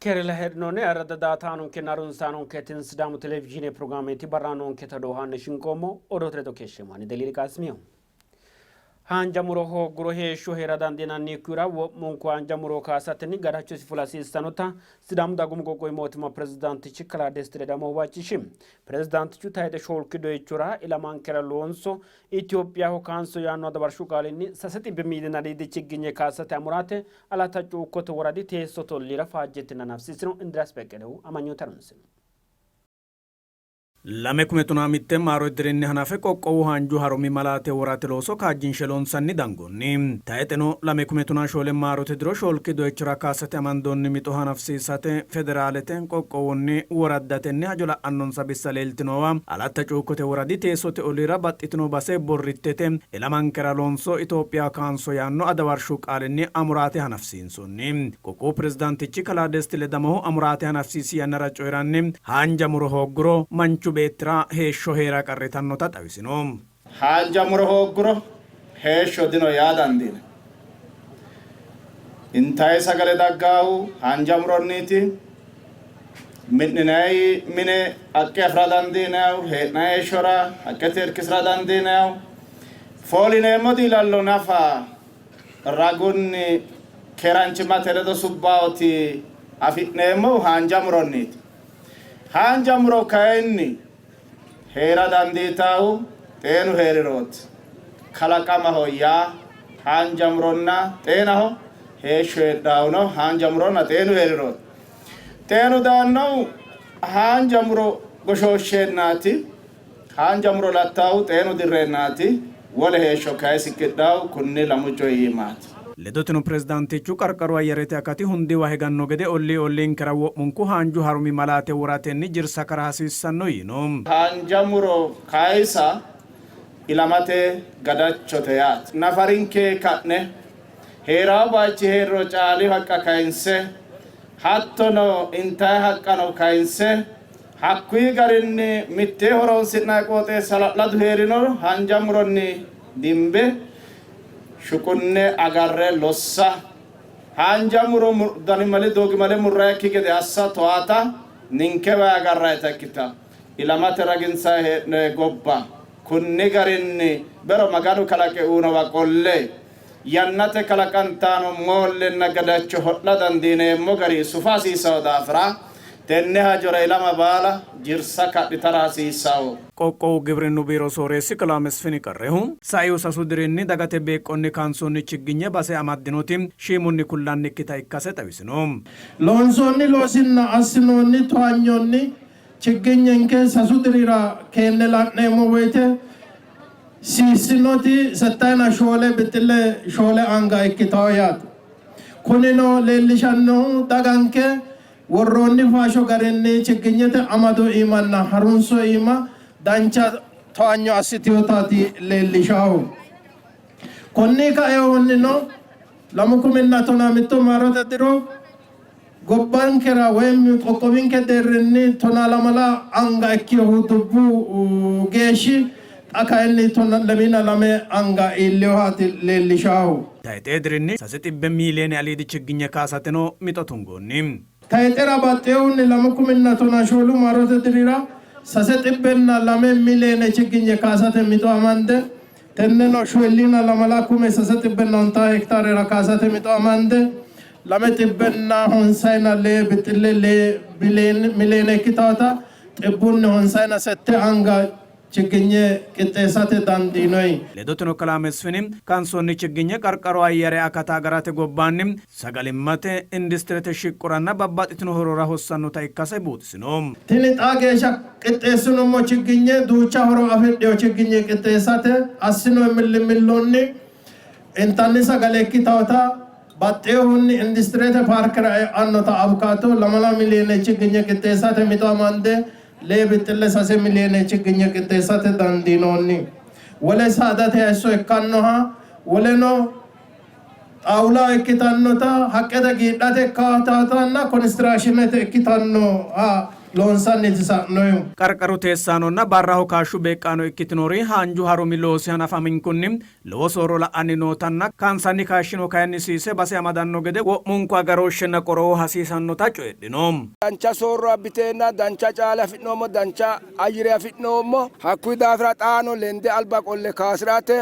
Kerala had no near the data on Kenarun Sanon Ketins Dam television program Tibarano Ketadohan Shinkomo or Education one the Lilikas Mio. Hanjamuroho Grohe Shohera Dandina Nikura, Monko Anjamuroka Satani, Garachus Fulasi Sanota, Sidam Dagumgo Motima President Chikala Destredamo Wachishim, President Chutai the Sholkido Chura, Ilaman Keralonso, Ethiopia Hokanso Yano the Barshukalini, Sasati Bemidina di Chigine Casa Tamurate, Alatachu Kotoradite Soto Lira Fajetina Nafsisno in Draspecado, Amanyo Taransin. Lamekumetuna mitte maro dirinni hanafe qoqqowu hanju haromi malate worate loso kaajin shelon sanni dangonni taeteno lamekumetuna shole maro tedro sholki doechra kasate amandonni mito hanafsisate federalete qoqqowonni woraddatenne hajola annon sabisaleltinowa alatta cuukote woradi teesote olira battitino base borrittete elamankera lonso Ethiopia kanso yanno adawarshu qaalenni amurate hanafsinsonni qoqqo presidentichi kala destile damo amurate hanafsisi yanara coyranni hanja muro hoggro manchu betra heesho heera qarritanno taxawisino hanja muro hoggro heesho dino yaadandine intay sagale daggaawu hanja muronniti midninay mine akke afradandinaw heetnay shora akke terkisradandinaw foline modi lallo nafa ragunni keranchi materedo subbaoti afitnemo hanja muronniti hanja muro kaenni Hera danditau tenu herirot kalakama hoya hanjamronna tenaho heshwe dauno hanjamronna tenu herirot tenu danno hanjamro goshoshenati hanjamro latau tenu dirrenati wala hesho kaisikidau kunni lamujo yimat Ledotino presidente Chukarkaro ayarete akati hundi waheganno gede olli karawo munku hanju harumi malate wuratenni jirsa karahasisanno yino hanjamuro kaisa ilamate gadachoteyat nafarinke katne hera bachi hero chali hakka kainse hattono inta hakkano kainse hakkui garinni mitte horonsinna qote salaladu herino hanjamuronni dimbe shukunne agarre lossa hanjamuro dani male dogi male murraki gede assa toata ninkewa agarra takita ilamate raginsa he gobba kunne garinni bero maganu kalake uno wa qolle yannate kalakantano molle nagadacho hotla dandine mogari sufasi saudafra tenne hajora ilama bala jirsa kadhitarasi saw qoqqowu gibirinnu biiro sooresi kalames fini qarrehu sayu sasudirinni dagate beeqonni kansonni chigginye base amaddinoti shimunni kullanni kita ikkase tawisino loonsonni loosinna assinonni toanyonni chigginyenke sasudirira kenne la'neemo woyte sisinoti sattana shole bitille shole anga ikkitoyat kunino leellishanno daganke worronni faasho garenni chigginyete amado imanna harunso ima dancha toanyo assitiyotati leellishaw konni kaeonnino lamukuminna tona mitto marote diro gobbankera wem qoqqowinke derrenni tona lamala anga ekkiyohu dubbu geeshi akaelni tona lamina lame anga illiohati leellishaw taetedrinni sasitibbe miiliyooni alidi chigginye kaasateno mitotungonni taetera batteewni lamukuminna tona sholu marote dirira sasetibbenna lame miiliyooni chigginye kaasate mito amande tenneno shwellina lamala kume sasetibbenna onta hektare ra kaasate mito amande lame tibbenna honsayna le bitille le miiliyooni kitata tibbunni honsayna sette anga chigginye qixxeessate dandinoy ledotino kalames finim kansonni chigginye qarqaro ayyare akata garate gobbaanni sagalimmate industrete shiqquranna babbaxitino horora hossannota ikkase buuxisino tini xaageesha qixxeessinummo chigginye duucha horo afidheyo chigginye qixxeessate assino millimilloonni intanni sagale ikkitawota baxxeehunni industrete paarkera annota avukaato 2 miiliyooni chigginye qixxeessate mito amande lebitille 6 miiliyooni chigginye qixxeessate dandinoonni wole saadate hayisso ikkannoha woleno xaawula ikkitannota haqqete giidhate ikkaatanna konistiraashinete ikkitanno loonsanni tisa'noyu. Qarqaru teessaanonna barraho kaashshu beeqqaano ikkitinori haanju haromi loosi hanafamin kunni lowo soorro la'anni nootanna kaansanni kaashshino kayannisiise base amadanno gede wo'munku agarooshshenna qoroo hasiisannota coyidhino. Dancha soorro abbiteenna dancha caale afi'noommo dancha ayyire afi'noommo hakkuyi daafira xaano lende alba qolle kaasirate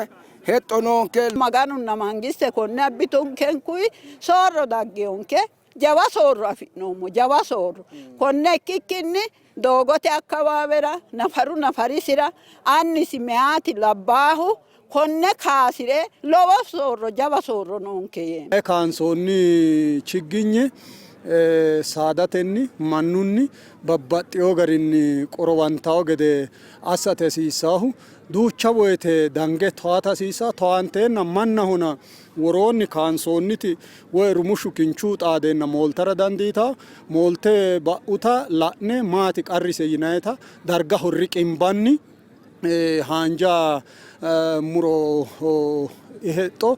hetto noonke. Maganunna mangiste konne abbitunkenkuyi soorro daggeyonke jawa soorro afi'noommo jawa soorro konne ikkikkinni doogote akkawaawera nafaru nafarisira annisi meyaati labbaahu konne kaasire lowo soorro jawa soorro noonke yeemmo. Kaansoonni chigginye saadatenni mannunni babbaxxeyo garinni qorowantawo gede assate hasiissaahu duucha woyte dange towaata hasiissa towanteenna manna huna woroonni kaansoonniti woy rumushu kinchuu xaadeenna mooltara dandiita moolte ba'uta la'ne maati qarrise yinayta darga horri qimbanni haanja muro ihexxo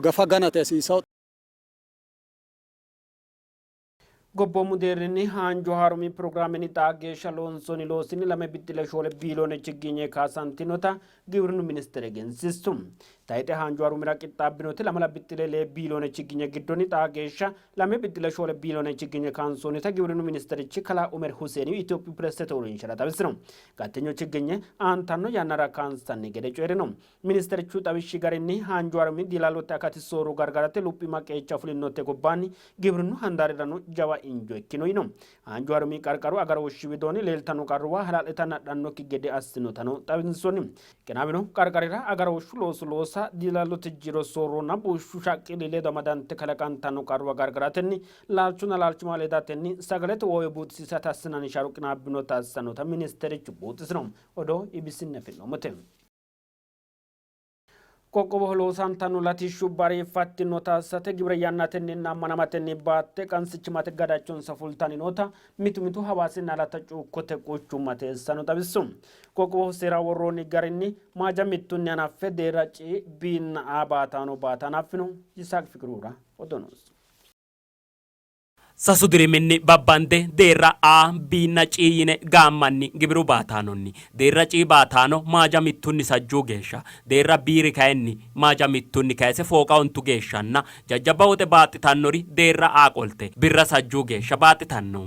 gafa ganate hasiissawo. Gobbo mudeerni haanju harumi programmini taageesha loonsoni loosini lame bittile shoole biiloone chigginye kaasantinota giwirinnu ministere egensiisu. Taayite haanju harumira qixxaabbinoti lamala bittile lee biiloone chigginye giddonni taageesha lame bittile shoole biiloone chigginye kaansonita giwirinnu ministerichi kalaa Umer Huseeni Itoophiyu pireesete uurrinshara xawisino. Gatteño chigginye aantanno yannara kaansanni gede coyrino. Ministerichu xawishshi garinni haanju harumi diilaallotte akati sooru gargarate luphi maqeecha fulinnotte gobbaanni giwirinnu handaarirano jawa injo ikkinoyino. Haanju harumi qarqaru agarooshshi widooni leeltanno qarruwa hala'lita nadhannokki gede assinotano xawinsonni. Kanaafino qarqarira agarooshshu loosa diilaallote jiro soorronna buushshu shaqqili ledo amadante kalaqantanno qarruwa gargaratenni laalchuna laalchuma ledatenni sagalete woowe buuxisiisate assinanni sharu qinaabbinota assanota ministerichu buuxisino. Odoo ibisinne finoomote. Qoqqobo loosantanno latishshu bareeffattinota assate gibira yannatenninna ammanamatenni baatte qansichimate gadaachonsa fultaninota mitu hawaasinna alata cuukkote quchummate essano xawissu. Qoqqobo seera worroonni garinni maaja mittunni hanaffe deera cii biinna baataano baatanaffino Yisaaq Fikiruura odonos. Sasudiriminni babbande deerra A biinna ciiyine gaammanni gibiru baataanonni deerra cii baataano maaja mittunni sajjuu geeshsha deerra biiri kayinni maaja mittunni kayise fooqa ontu geeshshanna jajjabba woxe baaxitannori deerra A qolte birra sajjuu geeshsha baaxitanno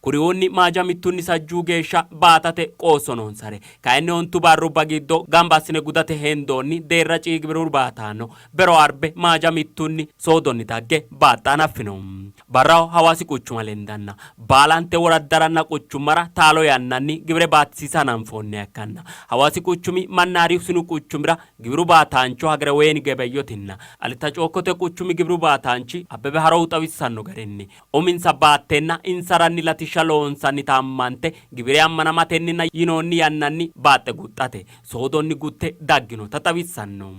kuriuunni maaja mittunni sajjuu geeshsha baatate qoossonoonsare kayinni ontu barrubba giddo gamba assine gudate hendoonni deerra cii gibiru baataano bero arbe maaja mittunni soodonni tagge baaxaanaffino barraho hawaasi quchuma lendanna baalante woraddaranna quchumara taalo yannanni gibire baattisiisan anfoonne akkanna hawaasi quchumi mannaariif sinu quchumira gibiru baataancho hagare weeni gebeyyotinna alita cookkote quchumi gibiru baataanchi abbebe haroo xawissanno garinni uminsa baattenna insaranni latishsha loonsanni taammante gibire ammanamatenninna yinoonni yannanni baatte guxxate soodonni gutte dagginota xawissanno.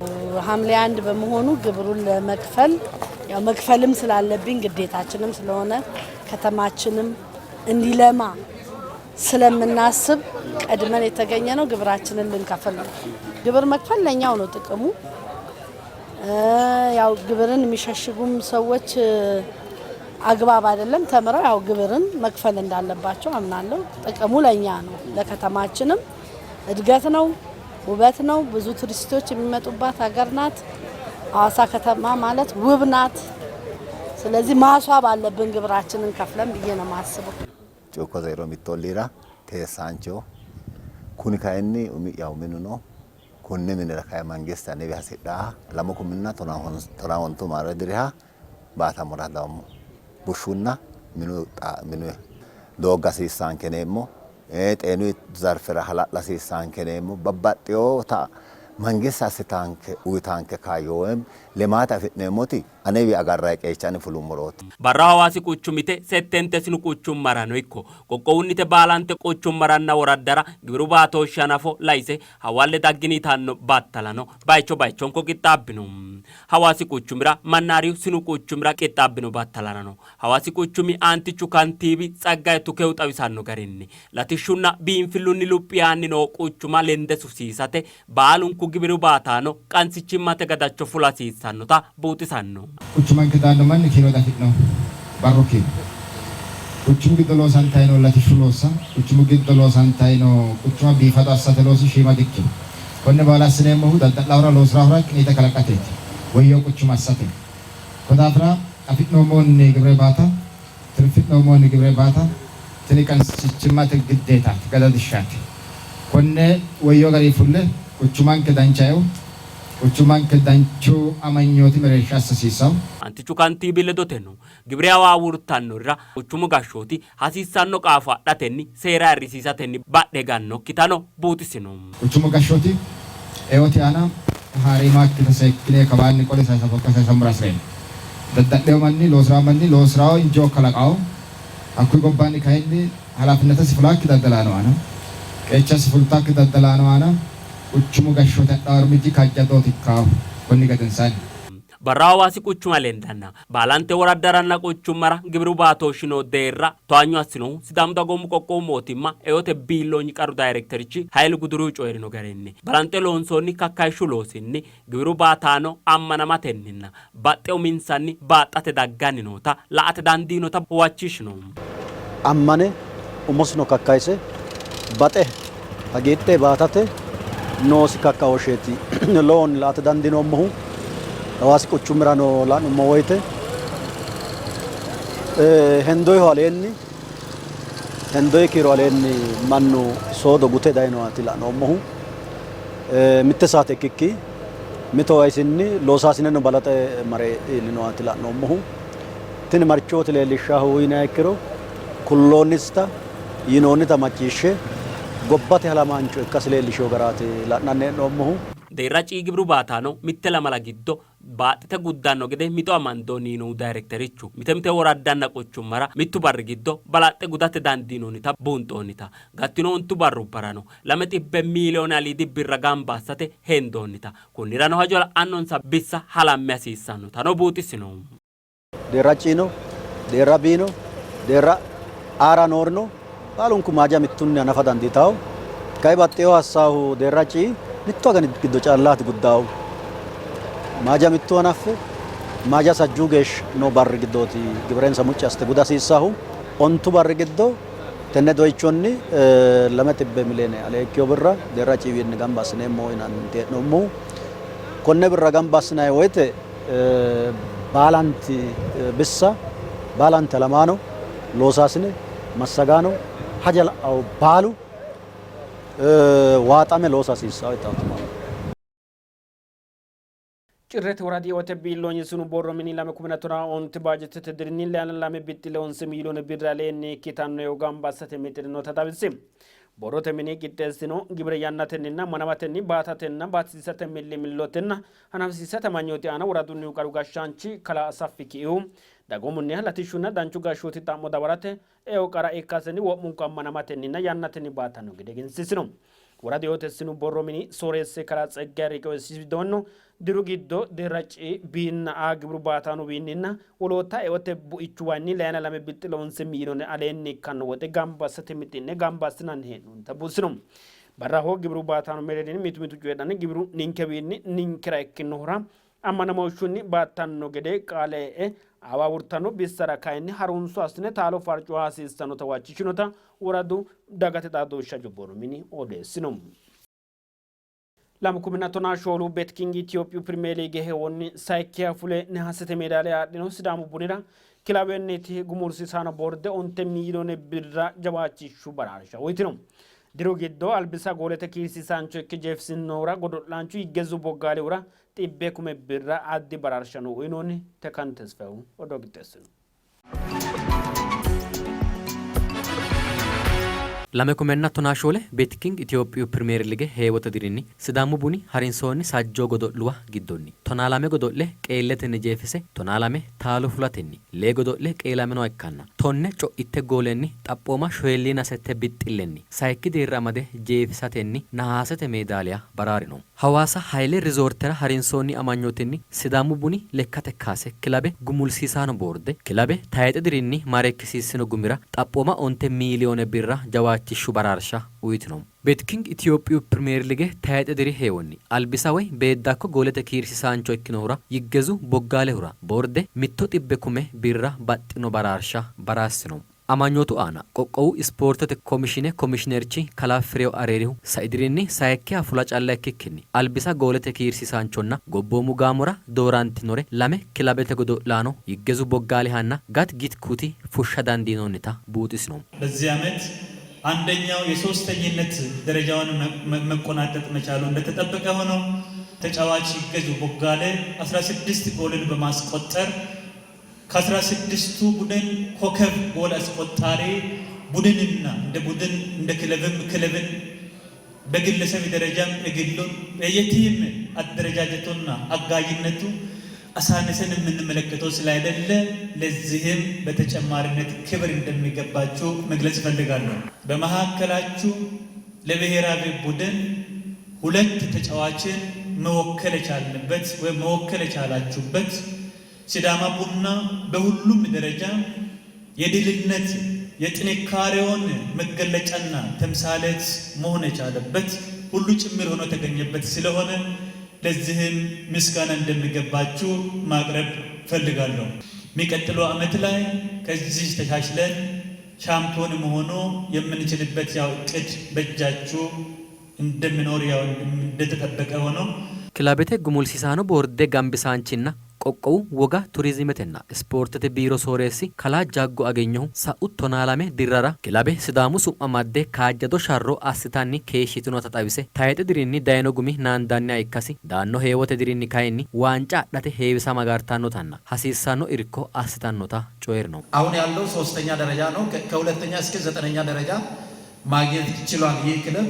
ሐምሌ 1 በመሆኑ ግብሩን ለመክፈል ያው መክፈልም ስላለብኝ ግዴታችንም ስለሆነ ከተማችንም እንዲለማ ስለምናስብ ቀድመን የተገኘ ነው ግብራችንን ልንከፍል ነው። ግብር መክፈል ለኛው ነው ጥቅሙ። ያው ግብርን የሚሸሽጉም ሰዎች አግባብ አይደለም ተምረው ያው ግብርን መክፈል እንዳለባቸው አምናለሁ። ጥቅሙ ለኛ ነው። ለከተማችንም እድገት ነው፣ ውበት ነው። ብዙ ቱሪስቶች የሚመጡባት ሀገር ናት። ሐዋሳ ከተማ ማለት ውብ ናት። ስለዚህ ማስዋብ አለብን ግብራችንን ከፍለን ብዬ ነው ማስበው። ጮኮ ዘይሮ ሚቶሊራ ተሳንቾ ኩኒ ካይኒ ያው ምኑ ነው ኩኒ ምን ረካይ መንግስት አነ ቢያስዳ ለሙኩምና ቶናወንቱ ማረድሪያ ባታ ሙራዳሙ ቡሹና ምኑ ዶጋ ሲሳን ከነሞ ጤኑ ዘርፍራ ሐላላ ሲሳን ከነሞ በባጤዮ ታ መንግስት አስታንከ ኡታንከ ካዮም ለማታ ፍነሞቲ አነቢ አጋራይ ቀይቻን ፍሉሙሮት barra hawaasi quchumite settente sinu quchum marano ikko qoqqowunnite baalante quchum maranna woraddara gibiru baatoo shanafo layse hawalle daggini tanno battalano baychonko qixxaabbino hawaasi quchumira mannaariyu sinu quchumira qixxaabbino battalanano hawaasi quchumi aantichu kantiibi Tsaggaye Tukehu xawisanno garinni latishshunna biinfillunni luphiyaanni noo quchuma lende sufsiisate baalunku gibiru baataano qansichimmate gadacho fulasiissannota buuxisanno. Quchuman kitaanno manni kiiloo dafidno barruki Kuchum giddo loosantayi no latishshu loossa, kuchumu giddo loosantayi no kuchuma biifado assate loosi shiima dikki. Konne baala assineemmohu dadda'laahura loosiraahura qiniite kalaqateeti. Wayyoo kuchuma assate. Kodaafira afidhoomoonni gibre baata, tirfidhoomoonni gibre baata, tini qansichimmate giddeetaati gada dishaati. Konne wayyoo garii fulle kuchumaan kedanchaa'u kuchumaan kedanchuu amanyooti mereesha assasiisawu. Antichu kantii biledotenu gibre waawurtannurra kuchumu gashooti hasiissanno qaafadhatenni seera irrisiisatenni badhe ganno kitano buutisinu. Kuchumu gashooti eewoti ana haarimaa kita seekkilee kabaanni qole saasa fakka saasa murasreen. Daddadheemanni loosiraawo injoo kalaqaawo akkui gobbaanni ka'inni halaafinata sifulaakki daddalaano ana qeecha sifultaakki daddalaano ana kuchumu gashoota dhaarmiti kaajjadooti kaawu konni gadansaani. Barraawasi kuchuma lendanna balante waraddaranna kuchumara gibru baatoshino deerra toanyu asino sidamuta gomu kokko mootimma eote biilloonyi qaru daayirekterichi Hayilu Guduruu coyirino garinni balante loonsonni kakkayshu loosinni gibru baataano ammanamatenninna baxxe uminsanni baaxate dagganni noota la'ate dandiinota huwachishino. Ammane umosno kakkayse baxe hagiidhe baatate noosi kakkawosheti loon la'ate dandiinommohu Hawaasi quchumirano laanummo woyte hendoy kiiro aleenni mannu soodo gute dayno ati laanoommohu mitte saate ikkikki mito waysinni loosaasineno balaxe mare iillino ati laanoommohu tini marchooti leellishshaahu yinayi ikkiro kulloonnista yinoonnita macciishshe gobbate halamaancho ikkasi leellishoo garaati la'nanni hee'noommohu. Deerra gibru baataano mitte lamala giddo baaxite guddanno gede mito amandooniino daayirekterichu mite woraddanna quchummara mittu barri giddo balaxxe gudate dandiinoonita buunxoonnita gattino ontu barru barano 2 miiliyoona aliidi birra gambaassate hendoonnita kunnirano hajola annonsa bissa halamme hasiissannota no buutisino. Deerra ciino, deerra biino, deerra aara noorno baalunku maaja mittunni hanafa dandiitaawu kay baxxeewo hassaahu deerra cii mittu agani giddo callaati guddaawu maaja mittu hanaffe maaja sajjuu geesh no barri giddooti gibreensa mucci aste guda hasiissaahu ontu barri giddo tenne doyichonni 2 miiliyoone aleekkiyoo birra deerra ciiwiinni gamba assineemmoo yinanni hee'noommohu konne birra gamba assinayi woyte baalanti bissa baalanti alamaano loosaasine massagaano haja la'awu baalu waaxame loosa hasiissawo ittaatuma. Cirrete waradii wote biilloonyi sunu borromini 2017 onti baajatete dirinni lame bitti 11 miiliyoona birra leenni kitanno yoo gambassate mixirinota tabisse. Borrote mini qixxeessino gibre yannatenninna manamatenni baatatenna baatisiisate millotenna hanafsiisate manyooti aana waradunni qaru gashshaanchi kala saffiki'u dagomunni latishshunna danchu gashshooti xa'mo dabarate eo qara ikkasenni wo'munku ammanamatenninna yannatenni baatanno gede egensiisino. Waradi yootessinu borromini sooresse kala tseggari qoyisidoonno diru giddo derraci biinna a gibru baataanu biinninna woloota eote bu'ichuwaanni leena 2 bitti 11 miiliyoone aleenni ikkanno woxe gambassate mixinne gambassinan hee'noonta buusino. Barra hoo gibru baataanu mereedini mitu coyidhanni gibru ninkewiinni ninkira ikkinohura ammanamooshunni baattanno gede qaale'e awaawurtanno bissara kayinni harunsu asine taalo farcu hasiissannota waachichinota waradu dagate xaadoshsha jobboromini odeessino. 2017 shoolu betking Ethiopia Premier League heewonni saykiya fule ne hasete medaaliya adhino sidaamu bunira kilabenniti gumursiisaano borde 1 miiliyoone birra jawaachishshu baraarsha woytino. Diru giddo albisa goolete kiirsiisaancho ikke Jefferson Noora godo'laanchu Iggezu Boggaaleura 100,000 birra addi baraarshano uyinoonni tekan tesfewu odoo qixxeessino. Lame kumenna tonaashole betking Ethiopia Premier League heewota dirinni sidaamu buni harinsoonni sajjoo godo'luwa giddonni tonaalame godo'le qeelletenni jeefise tonaalame taalo fulatenni lee godo'le qeelameno ikkanna tonne co'itte goolenni xaphooma shoyelliina sette bixxillenni sayikki deerra amade jeefisatenni nahaasete meedaaliya baraarino. Hawaasa Hayilee Rizoortera harinsoonni amanyootinni sidaamu buni lekkate kaase kilabe gumulsiisaano boorde kilabe taayxe dirinni mareekkisiissino gumira xaphooma 1 miiliyoone birra jawaachishu baraarsha uyitino. Betking Ethiopia Premier League taayxe diri heewonni albisa way beeddakko goolete kiirsiisaancho ikkinohura Yiggezu Boggaalehura boorde 100,000 birra baxxino baraarsha baraassino. አማኞቱ አና ቆቆው ስፖርት ኮሚሽኔ ኮሚሽነርቺ ከላፍሬው አሬሪው ሳይድሪኒ ሳይኪያ ፉላጫላ ከክኒ አልቢሳ ጎለተ ኪርሲሳንቾና ጎቦሙ ጋሞራ ዶራንቲ ኖሬ ላሜ ክላቤተ ጎዶ ላኖ ይገዙ ቦጋሊሃና ጋት ጊት ኩቲ ፉሻ ዳንዲኖኒታ ቡጢስ ነው። በዚህ ዓመት አንደኛው የሶስተኝነት ደረጃውን መቆናጠጥ መቻሉ እንደተጠበቀ ሆኖ ተጫዋች ይገዙ ቦጋለ 16 ጎልን በማስቆጠር ከ16ቱ ቡድን ኮከብ ጎል አስቆጣሪ ቡድንና እንደ ቡድን እንደ ክለብን በግለሰብ ደረጃም የግሉን የቲም አደረጃጀቱና አጋይነቱ አሳነሰን የምንመለከተው ስላይደለ ለዚህም በተጨማሪነት ክብር እንደሚገባችሁ መግለጽ እፈልጋለሁ። በመካከላችሁ ለብሔራዊ ቡድን 2 ተጫዋችን መወከል የቻልንበት ወይ መወከል የቻላችሁበት ሲዳማ ቡና በሁሉም ደረጃ የድልነት የጥንካሬውን መገለጫና ተምሳሌት መሆን የቻለበት ሁሉ ጭምር ሆኖ ተገኘበት ስለሆነ ለዚህም ምስጋና እንደሚገባችሁ ማቅረብ ፈልጋለሁ። የሚቀጥለው ዓመት ላይ ከዚህ ተሻሽለን ሻምፒዮን መሆኑ የምንችልበት ያው እቅድ በእጃችሁ እንደሚኖር ያው እንደተጠበቀ ሆኖ ክላቤቴ ጉሙልሲሳኖ ቦርዴ ጋምቢሳንቺና ቆቆው ወጋ ቱሪዝምትና ስፖርት ቢሮ ሶሬሲ ከላ ጃጎ አገኘው ሳኡት ቶናላሜ ዲራራ ክላቤ ሲዳሙ ሱማማዴ ካጀዶ ሻሮ አስታኒ ኬሽቱኖ ተጣቢሴ ታይጤ ድሪኒ ዳይኖ ጉሚ ናንዳኒ አይካሲ ዳኖ ሄወተ ድሪኒ ካይኒ ዋንጫ ዳቴ ሄብሳ ማጋርታኖታና ሐሲሳኖ ኢርኮ አስታኖታ ጮየር ነው። አሁን ያለው 3ኛ ደረጃ ነው። ከሁለተኛ እስከ 9ኛ ደረጃ ማግኘት ይችላል። ይህ ክለብ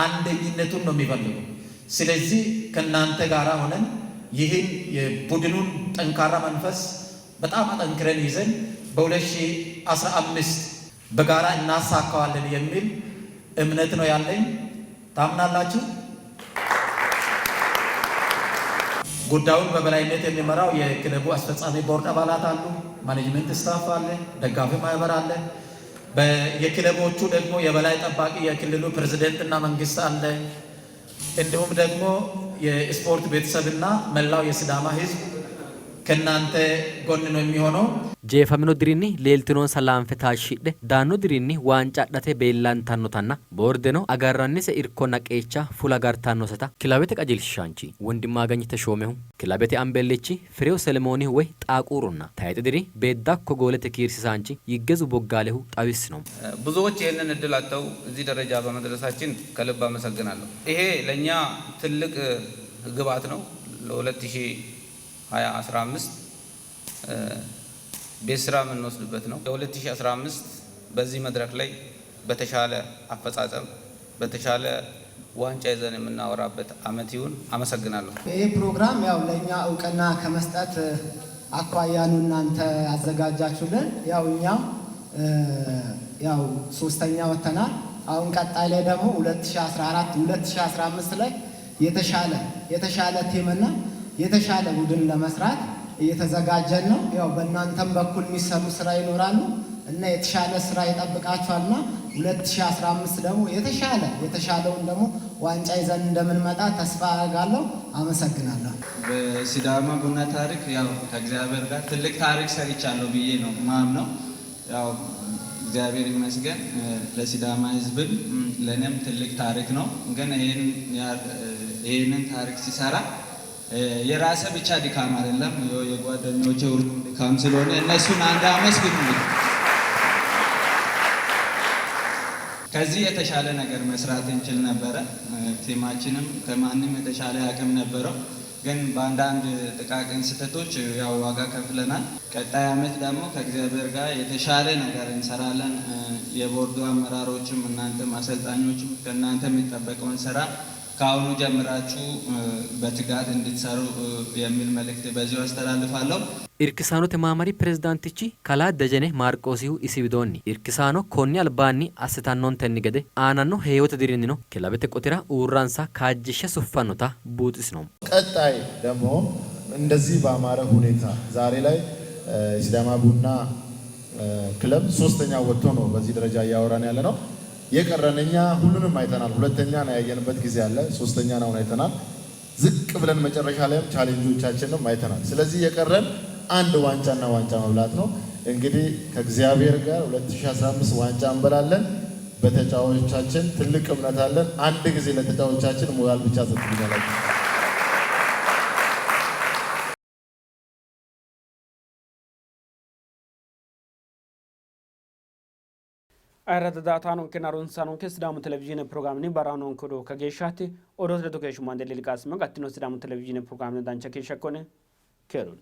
አንደኝነቱን ነው የሚፈልገው። ስለዚህ ከናንተ ጋራ ሆነን ይህን የቡድኑን ጠንካራ መንፈስ በጣም አጠንክረን ይዘን በ2015 በጋራ እናሳካዋለን የሚል እምነት ነው ያለኝ። ታምናላችሁ? ጉዳዩን በበላይነት የሚመራው የክለቡ አስፈጻሚ ቦርድ አባላት አሉ፣ ማኔጅመንት ስታፍ አለ፣ ደጋፊ ማህበር አለ። የክለቦቹ ደግሞ የበላይ ጠባቂ የክልሉ ፕሬዝዳንትና መንግስት አለ። እንዲሁም ደግሞ የስፖርት ቤተሰብና መላው የሲዳማ ህዝብ ከናንተ ጎን ነው የሚሆነው። ጄፋሚኖ ድሪኒ ሌልትኖን ሰላም ፈታሽደ ዳኖ ድሪኒ ዋንጫ ዳቴ ቤላንታኖታና ቦርደኖ አጋራኒሰ ኢርኮና ቄቻ ፉላ ጋርታኖሰታ ክላቤተ ቀጅልሻንቺ ወንድማ አገኝ ተሾመሁ ክላቤተ አምበለቺ ፍሬው ሰለሞኒ ወይ ጣቁሩና ታይጥ ድሪ ቤዳኮ ጎለተ ኪርሲሳንቺ ይገዙ ቦጋለሁ ጣዊስ ነው። ብዙዎች ይህንን እድል አጥተው እዚህ ደረጃ በመድረሳችን ከልብ አመሰግናለሁ። ይሄ ለኛ ትልቅ ግብአት ነው። ለ2015 ቤት ስራ የምንወስድበት ነው። የ2015 በዚህ መድረክ ላይ በተሻለ አፈጻጸም በተሻለ ዋንጫ ይዘን የምናወራበት አመት ይሁን። አመሰግናለሁ። ይህ ፕሮግራም ያው ለእኛ እውቅና ከመስጠት አኳያኑ እናንተ አዘጋጃችሁልን። ያው እኛም ያው 3ኛ ወተናል። አሁን ቀጣይ ላይ ደግሞ 2014 2015 ላይ የተሻለ ቲምና የተሻለ ቡድን ለመስራት እየተዘጋጀን ነው። ያው በእናንተም በኩል የሚሰሩ ስራ ይኖራሉ እና የተሻለ ስራ ይጠብቃችኋልና 2015 ደግሞ የተሻለውን ደግሞ ዋንጫ ይዘን እንደምንመጣ ተስፋ አደርጋለሁ። አመሰግናለሁ። በሲዳማ ቡና ታሪክ ያው ከእግዚአብሔር ጋር ትልቅ ታሪክ ሰርቻለሁ ብዬ ነው ማምነው። ያው እግዚአብሔር ይመስገን ለሲዳማ ህዝብም ለእኔም ትልቅ ታሪክ ነው። ግን ይህንን ታሪክ ሲሰራ የራሴ ብቻ ድካም አይደለም፣ የጓደኞቼ ሁሉ ድካም ስለሆነ እነሱን አንድ አመስግኑ። ከዚህ የተሻለ ነገር መስራት እንችል ነበረ። ቲማችንም ከማንም የተሻለ አቅም ነበረው። ግን በአንዳንድ ጥቃቅን ስህተቶች ያው ዋጋ ከፍለናል። ቀጣይ አመት ደግሞ ከእግዚአብሔር ጋር የተሻለ ነገር እንሰራለን። የቦርዱ አመራሮችም እናንተም አሰልጣኞችም ከእናንተ የሚጠበቀውን ስራ ከአሁኑ ጀምራችሁ በትጋት እንድትሰሩ የሚል መልእክት በዚሁ አስተላልፋለሁ። ኢርክሳኖ ተማማሪ ፕሬዝዳንቲቺ ካላ ደጀኔ ማርቆሲው ኢሲቢዶኒ ኢርክሳኖ ኮኒ አልባኒ አስታኖን ተንገደ አናኖ ህይወት ድሪኒ ነው ክለበተ ቆቲራ ኡራንሳ ካጅሸ ሱፋኖታ ቡጥስ ነው። ቀጣይ ደግሞ እንደዚህ በአማረ ሁኔታ ዛሬ ላይ ሲዳማ ቡና ክለብ 3ኛ ወጥቶ ነው በዚህ ደረጃ እያወራን ያለ ነው። የቀረንኛ ሁሉንም አይተናል። 2ኛ ነው ያየንበት ጊዜ አለ። 3ኛ ነው አይተናል። ዝቅ ብለን መጨረሻ ላይም ቻሌንጆቻችንም አይተናል። ስለዚህ የቀረን አንድ ዋንጫና ዋንጫ መብላት ነው። እንግዲህ ከእግዚአብሔር ጋር 2015 ዋንጫ እንበላለን። በተጫዋቾቻችን ትልቅ እምነት አለን። አንድ ጊዜ ለተጫዋቾቻችን ሞራል ብቻ ሰጥተናል። ayrat daatanon kenarun sanon ke sidamu television program ni baranon kodo kageshati odos education mandeli likas magatino sidamu television program ni dancha ke shakone kerun